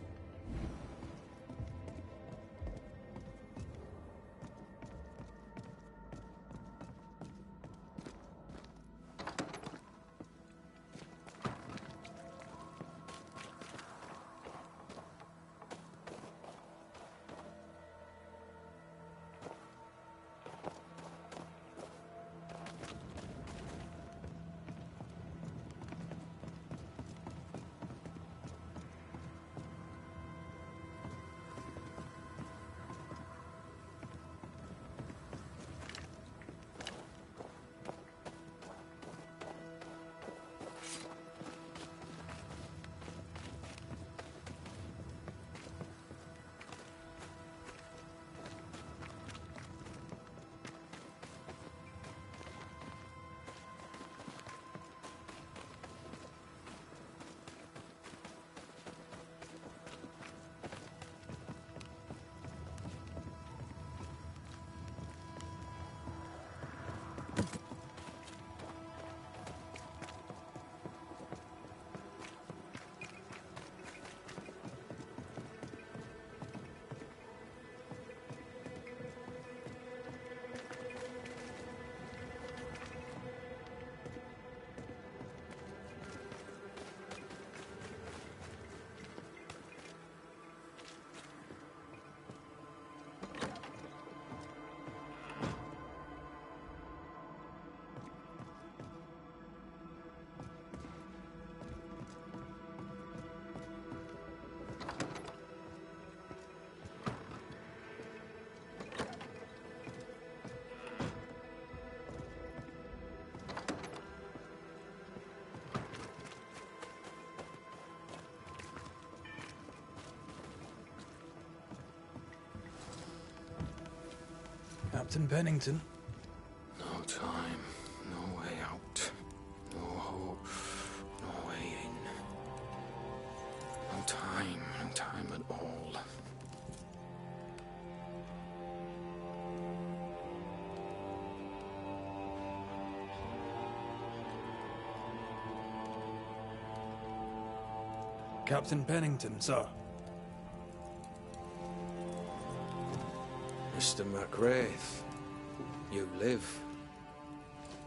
Captain Pennington. No time, no way out, no hope, no way in. No time at all. Captain Pennington, sir. Mr. McWraith, you live.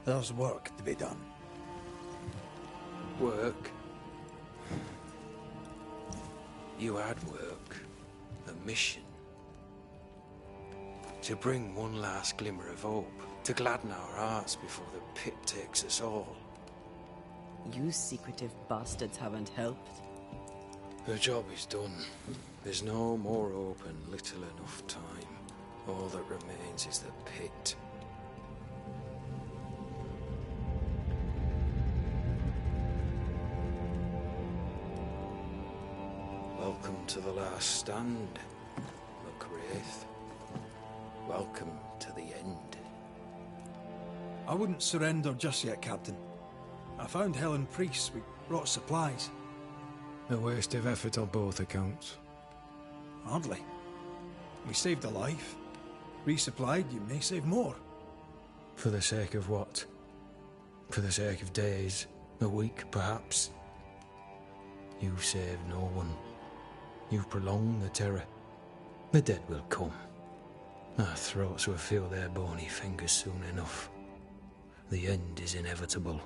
There's work to be done. Work? You had work. A mission. To bring one last glimmer of hope. To gladden our hearts before the pit takes us all. You secretive bastards haven't helped. The job is done. There's no more hope and little enough time. All that remains is the pit. Welcome to the last stand, McWraith. Welcome to the end. I wouldn't surrender just yet, Captain. I found Helen Priest. We brought supplies. A waste of effort on both accounts. Hardly. We saved a life. Resupplied, you may save more. For the sake of what? For the sake of days, a week perhaps? You've saved no one. You've prolonged the terror. The dead will come. Our throats will feel their bony fingers soon enough. The end is inevitable.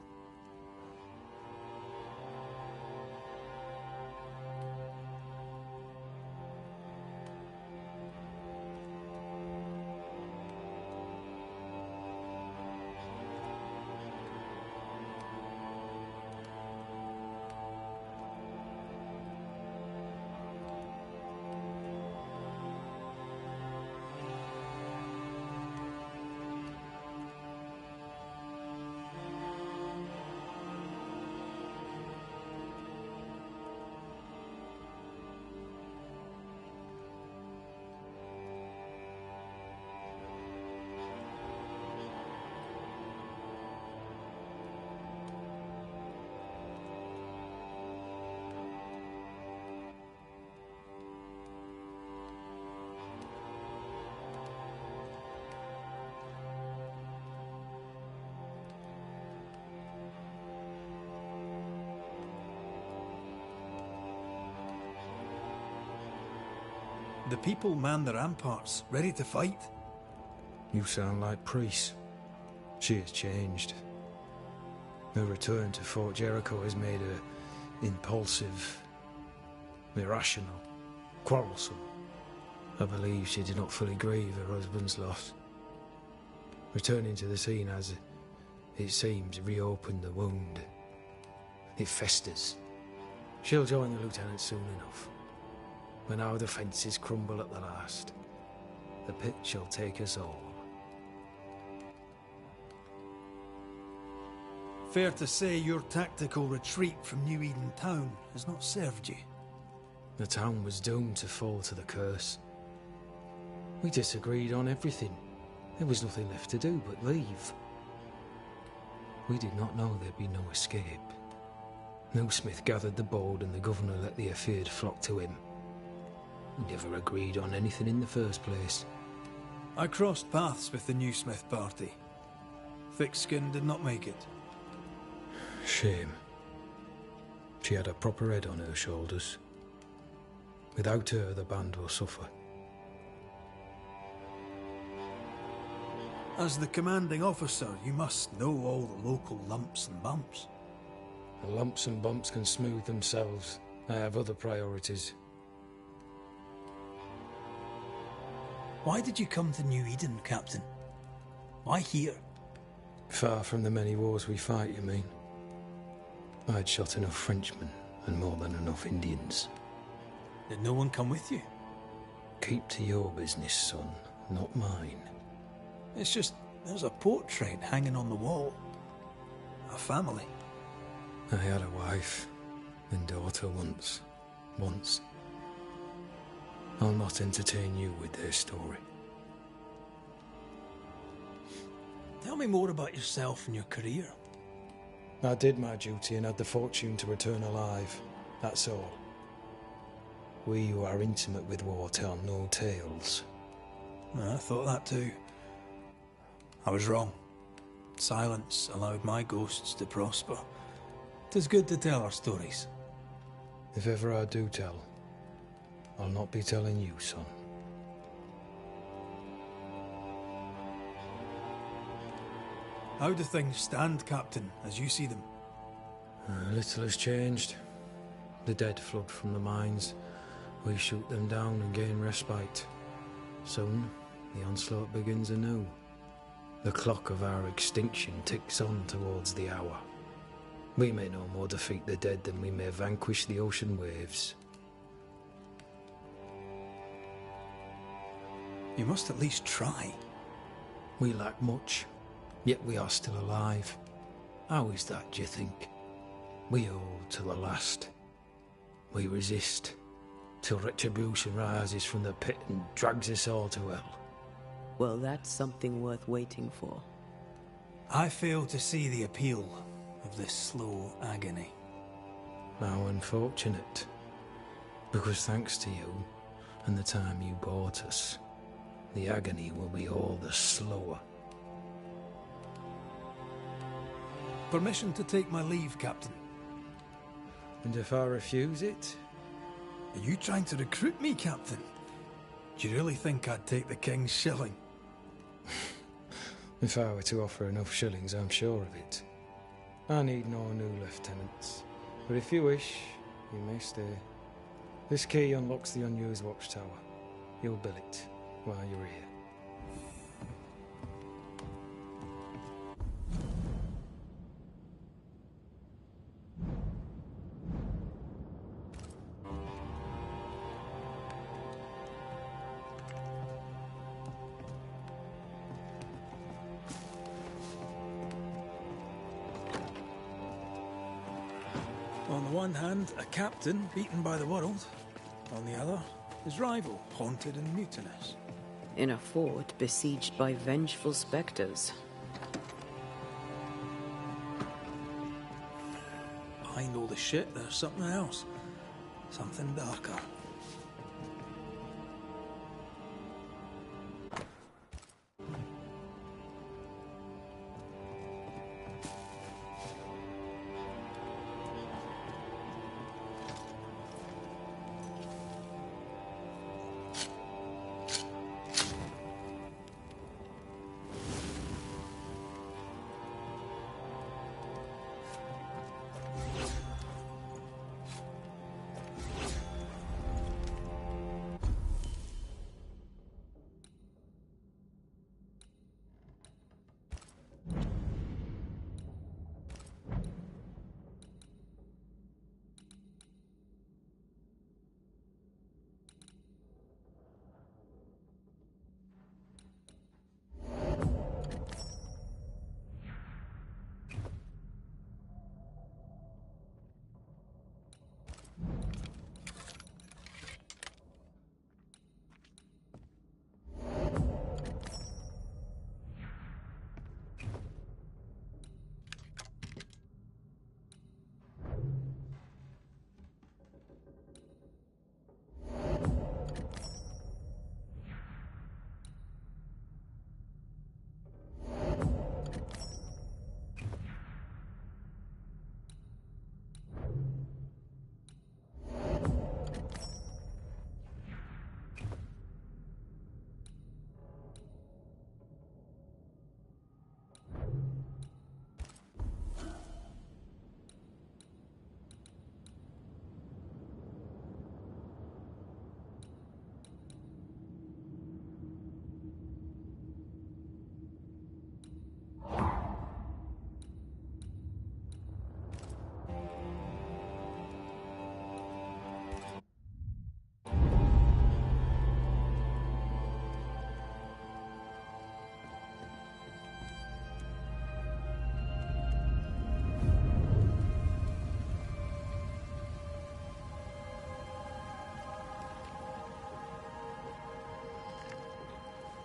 The people man the ramparts, ready to fight. You sound like Priest. She has changed. Her return to Fort Jericho has made her impulsive, irrational, quarrelsome. I believe she did not fully grieve her husband's loss. Returning to the scene has, it seems, reopened the wound. It festers. She'll join the lieutenant soon enough. When our defences crumble at the last, the pit shall take us all. Fair to say your tactical retreat from New Eden town has not served you. The town was doomed to fall to the curse. We disagreed on everything. There was nothing left to do but leave. We did not know there'd be no escape. No Smith gathered the bold and the governor let the afeard flock to him. We never agreed on anything in the first place. I crossed paths with the new Smith party. Thick-Skin did not make it. Shame. She had a proper head on her shoulders. Without her, the band will suffer. As the commanding officer, you must know all the local lumps and bumps. The lumps and bumps can smooth themselves. I have other priorities. Why did you come to New Eden, Captain? Why here? Far from the many wars we fight, you mean? I'd shot enough Frenchmen and more than enough Indians. Did no one come with you? Keep to your business, son, not mine. It's just, there's a portrait hanging on the wall. A family. I had a wife and daughter once. I'll not entertain you with their story. Tell me more about yourself and your career. I did my duty and had the fortune to return alive. That's all. We who are intimate with war tell no tales. I thought that too. I was wrong. Silence allowed my ghosts to prosper. 'Tis good to tell our stories. If ever I do tell, I'll not be telling you, son. How do things stand, Captain, as you see them? Little has changed. The dead flood from the mines. We shoot them down and gain respite. Soon, the onslaught begins anew. The clock of our extinction ticks on towards the hour. We may no more defeat the dead than we may vanquish the ocean waves. You must at least try. We lack much, yet we are still alive. How is that, do you think? We hold to the last. We resist, till retribution rises from the pit and drags us all to hell. Well, that's something worth waiting for. I fail to see the appeal of this slow agony. How unfortunate. Because thanks to you, and the time you bought us, the agony will be all the slower. Permission to take my leave, Captain. And if I refuse it? Are you trying to recruit me, Captain? Do you really think I'd take the King's shilling? If I were to offer enough shillings, I'm sure of it. I need no new lieutenants. But if you wish, you may stay. This key unlocks the unused watchtower. You'll bill it while you're here. On the one hand, a captain beaten by the world. On the other, his rival, haunted and mutinous. In a fort besieged by vengeful specters. Behind all the shit, there's something else. Something darker.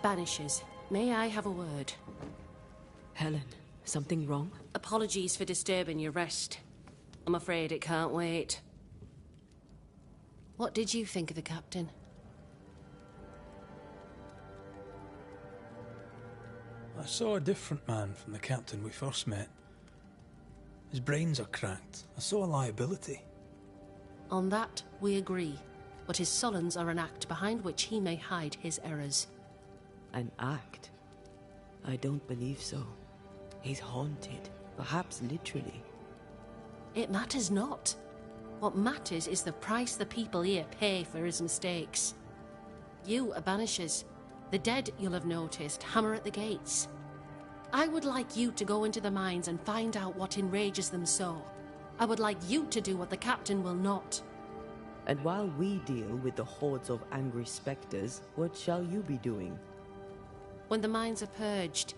Banishers, may I have a word? Helen, something wrong? Apologies for disturbing your rest. I'm afraid it can't wait. What did you think of the captain? I saw a different man from the captain we first met. His brains are cracked. I saw a liability. On that, we agree. But his sullens are an act behind which he may hide his errors. An act? I don't believe so. He's haunted, perhaps literally. It matters not. What matters is the price the people here pay for his mistakes. You are banishers. The dead, you'll have noticed, hammer at the gates. I would like you to go into the mines and find out what enrages them so. I would like you to do what the captain will not. And while we deal with the hordes of angry spectres, what shall you be doing? When the mines are purged,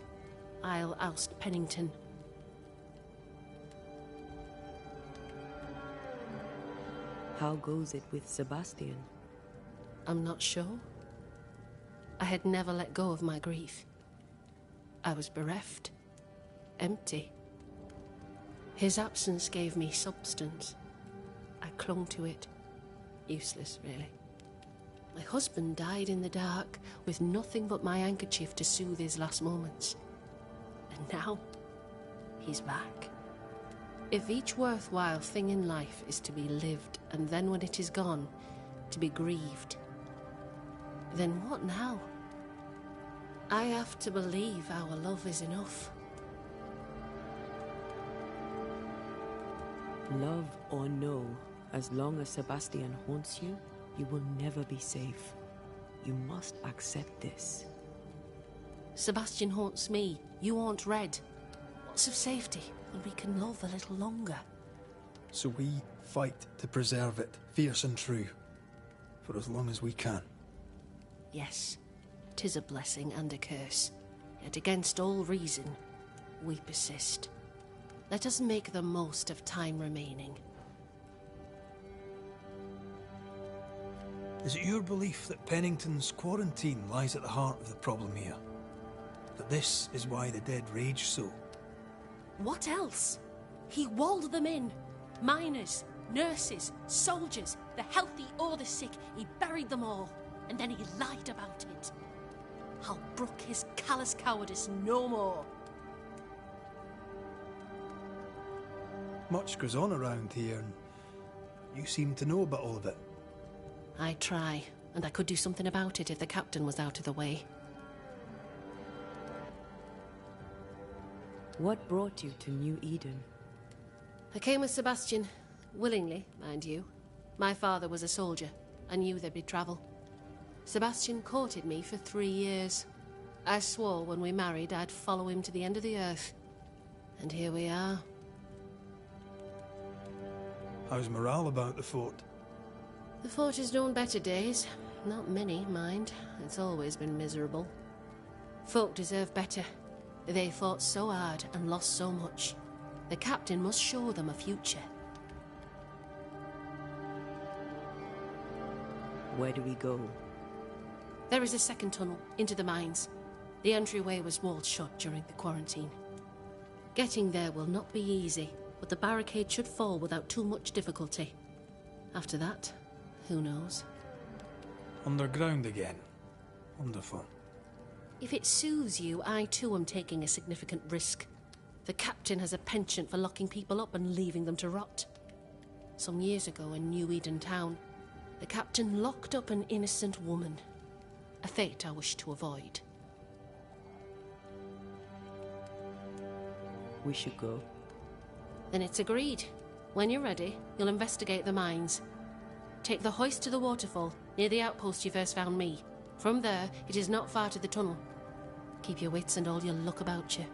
I'll oust Pennington. How goes it with Sebastian? I'm not sure. I had never let go of my grief. I was bereft, empty. His absence gave me substance. I clung to it. Useless, really. My husband died in the dark, with nothing but my handkerchief to soothe his last moments. And now, he's back. If each worthwhile thing in life is to be lived, and then when it is gone, to be grieved, then what now? I have to believe our love is enough. Love or no, as long as Sebastian haunts you, you will never be safe. You must accept this. Sebastian haunts me, you haunt Red. What's of safety when we can love a little longer? So we fight to preserve it, fierce and true, for as long as we can. Yes, 'tis a blessing and a curse, yet against all reason, we persist. Let us make the most of time remaining. Is it your belief that Pennington's quarantine lies at the heart of the problem here? That this is why the dead rage so? What else? He walled them in. Miners, nurses, soldiers, the healthy or the sick. He buried them all, and then he lied about it. I'll brook his callous cowardice no more. Much goes on around here, and you seem to know about all of it. I try, and I could do something about it if the captain was out of the way. What brought you to New Eden? I came with Sebastian, willingly, mind you. My father was a soldier. I knew there'd be trouble. Sebastian courted me for 3 years. I swore when we married I'd follow him to the end of the earth. And here we are. How's morale about the fort? The fort has known better days. Not many, mind. It's always been miserable. Folk deserve better. They fought so hard and lost so much. The captain must show them a future. Where do we go? There is a second tunnel into the mines. The entryway was walled shut during the quarantine. Getting there will not be easy, but the barricade should fall without too much difficulty. After that, who knows? Underground again. Wonderful. If it soothes you, I too am taking a significant risk. The captain has a penchant for locking people up and leaving them to rot. Some years ago in New Eden town, the captain locked up an innocent woman. A fate I wish to avoid. We should go. Then it's agreed. When you're ready, you'll investigate the mines. Take the hoist to the waterfall, near the outpost you first found me. From there, it is not far to the tunnel. Keep your wits and all your luck about you.